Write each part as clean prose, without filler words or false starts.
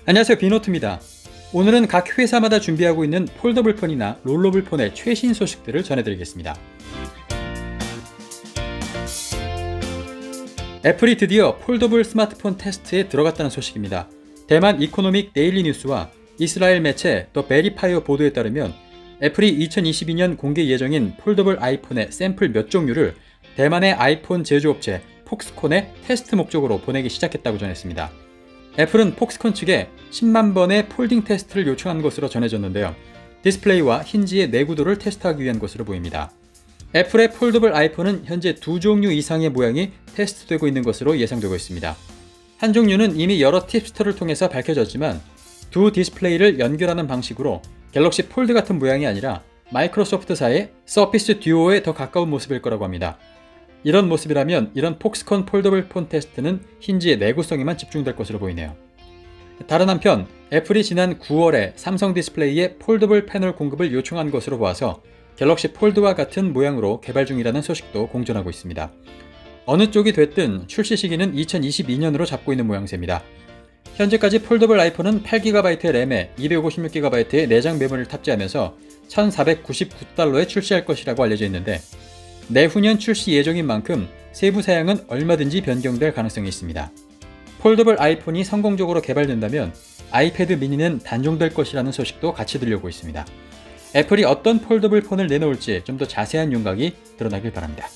안녕하세요, 비노트입니다. 오늘은 각 회사마다 준비하고 있는 폴더블 폰이나 롤러블 폰의 최신 소식들을 전해드리겠습니다. 애플이 드디어 폴더블 스마트폰 테스트에 들어갔다는 소식입니다. 대만 이코노믹 데일리 뉴스와 이스라엘 매체 더 베리파이어 보도에 따르면 애플이 2022년 공개 예정인 폴더블 아이폰의 샘플 몇 종류를 대만의 아이폰 제조업체 폭스콘에 테스트 목적으로 보내기 시작했다고 전했습니다. 애플은 폭스콘 측에 10만 번의 폴딩 테스트를 요청한 것으로 전해졌는데요. 디스플레이와 힌지의 내구도를 테스트하기 위한 것으로 보입니다. 애플의 폴더블 아이폰은 현재 2종류 이상의 모양이 테스트되고 있는 것으로 예상되고 있습니다. 한 종류는 이미 여러 팁스터를 통해서 밝혀졌지만 두 디스플레이를 연결하는 방식으로 갤럭시 폴드 같은 모양이 아니라 마이크로소프트사의 서피스 듀오에 더 가까운 모습일 거라고 합니다. 이런 모습이라면 이런 폭스콘 폴더블 폰 테스트는 힌지의 내구성에만 집중될 것으로 보이네요. 다른 한편 애플이 지난 9월에 삼성 디스플레이에 폴더블 패널 공급을 요청한 것으로 보아서 갤럭시 폴드와 같은 모양으로 개발 중이라는 소식도 공존하고 있습니다. 어느 쪽이 됐든 출시 시기는 2022년으로 잡고 있는 모양새입니다. 현재까지 폴더블 아이폰은 8GB의 램에 256GB의 내장 메모리를 탑재하면서 1,499달러에 출시할 것이라고 알려져 있는데 내후년 출시 예정인 만큼 세부 사양은 얼마든지 변경될 가능성이 있습니다. 폴더블 아이폰이 성공적으로 개발된다면 아이패드 미니는 단종될 것이라는 소식도 같이 들려오고 있습니다. 애플이 어떤 폴더블 폰을 내놓을지 좀 더 자세한 윤곽이 드러나길 바랍니다.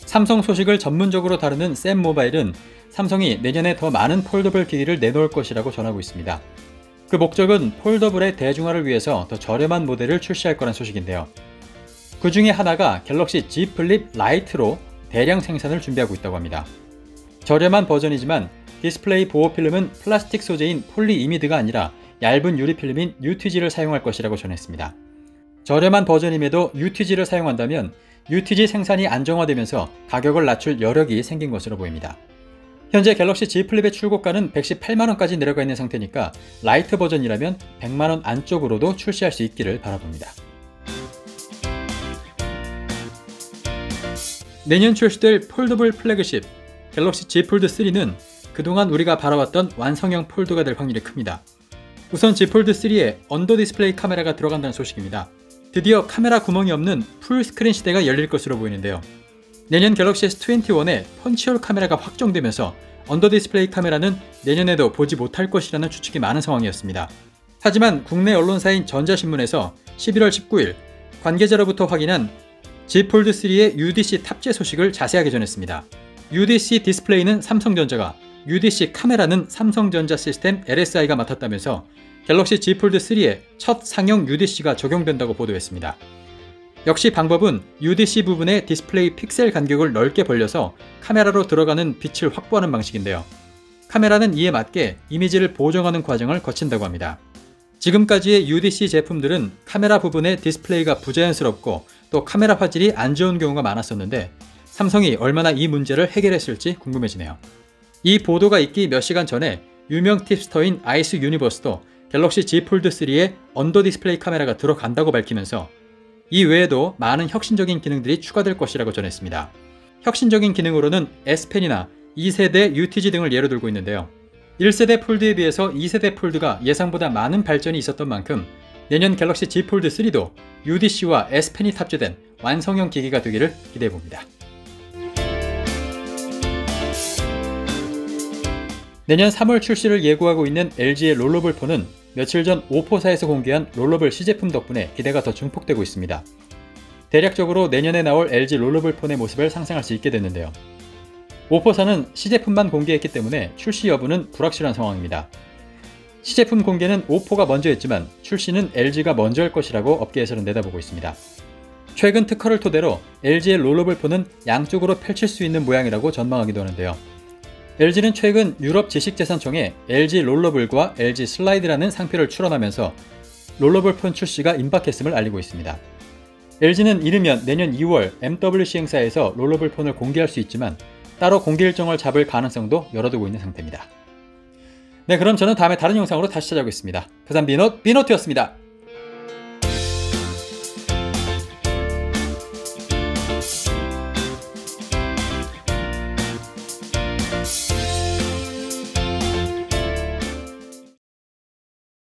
삼성 소식을 전문적으로 다루는 샘 모바일은 삼성이 내년에 더 많은 폴더블 기기를 내놓을 것이라고 전하고 있습니다. 그 목적은 폴더블의 대중화를 위해서 더 저렴한 모델을 출시할 거란 소식인데요. 그 중에 하나가 갤럭시 Z 플립 라이트로 대량 생산을 준비하고 있다고 합니다. 저렴한 버전이지만 디스플레이 보호 필름은 플라스틱 소재인 폴리이미드가 아니라 얇은 유리 필름인 UTG를 사용할 것이라고 전했습니다. 저렴한 버전임에도 UTG를 사용한다면 UTG 생산이 안정화되면서 가격을 낮출 여력이 생긴 것으로 보입니다. 현재 갤럭시 Z 플립의 출고가는 118만원까지 내려가 있는 상태니까 라이트 버전이라면 100만원 안쪽으로도 출시할 수 있기를 바라봅니다. 내년 출시될 폴더블 플래그십 갤럭시 Z 폴드 3는 그동안 우리가 바라왔던 완성형 폴드가 될 확률이 큽니다. 우선 Z 폴드 3에 언더 디스플레이 카메라가 들어간다는 소식입니다. 드디어 카메라 구멍이 없는 풀스크린 시대가 열릴 것으로 보이는데요. 내년 갤럭시 S21에 펀치홀 카메라가 확정되면서 언더 디스플레이 카메라는 내년에도 보지 못할 것이라는 추측이 많은 상황이었습니다. 하지만 국내 언론사인 전자신문에서 11월 19일 관계자로부터 확인한 Z 폴드 3의 UDC 탑재 소식을 자세하게 전했습니다. UDC 디스플레이는 삼성전자가, UDC 카메라는 삼성전자 시스템 LSI가 맡았다면서 갤럭시 Z 폴드 3의 첫 상용 UDC가 적용된다고 보도했습니다. 역시 방법은 UDC 부분의 디스플레이 픽셀 간격을 넓게 벌려서 카메라로 들어가는 빛을 확보하는 방식인데요. 카메라는 이에 맞게 이미지를 보정하는 과정을 거친다고 합니다. 지금까지의 UDC 제품들은 카메라 부분의 디스플레이가 부자연스럽고 또 카메라 화질이 안 좋은 경우가 많았었는데 삼성이 얼마나 이 문제를 해결했을지 궁금해지네요. 이 보도가 있기 몇 시간 전에 유명 팁스터인 아이스 유니버스도 갤럭시 Z 폴드 3에 언더 디스플레이 카메라가 들어간다고 밝히면서 이 외에도 많은 혁신적인 기능들이 추가될 것이라고 전했습니다. 혁신적인 기능으로는 S펜이나 2세대 UTG 등을 예로 들고 있는데요. 1세대 폴드에 비해서 2세대 폴드가 예상보다 많은 발전이 있었던 만큼 내년 갤럭시 Z 폴드 3도 UDC와 S펜이 탑재된 완성형 기기가 되기를 기대해봅니다. 내년 3월 출시를 예고하고 있는 LG의 롤러블 폰은 며칠 전 오포사에서 공개한 롤러블 시제품 덕분에 기대가 더 증폭되고 있습니다. 대략적으로 내년에 나올 LG 롤러블 폰의 모습을 상상할 수 있게 됐는데요. 오포사는 시제품만 공개했기 때문에 출시 여부는 불확실한 상황입니다. 시제품 공개는 오포가 먼저 했지만 출시는 LG가 먼저 할 것이라고 업계에서는 내다보고 있습니다. 최근 특허를 토대로 LG의 롤러블 폰은 양쪽으로 펼칠 수 있는 모양이라고 전망하기도 하는데요. LG는 최근 유럽 지식재산청에 LG 롤러블과 LG 슬라이드라는 상표를 출원하면서 롤러블 폰 출시가 임박했음을 알리고 있습니다. LG는 이르면 내년 2월 MWC 행사에서 롤러블 폰을 공개할 수 있지만 따로 공개 일정을 잡을 가능성도 열어두고 있는 상태입니다. 네, 그럼 저는 다음에 다른 영상으로 다시 찾아오겠습니다. 부산 비노트였습니다.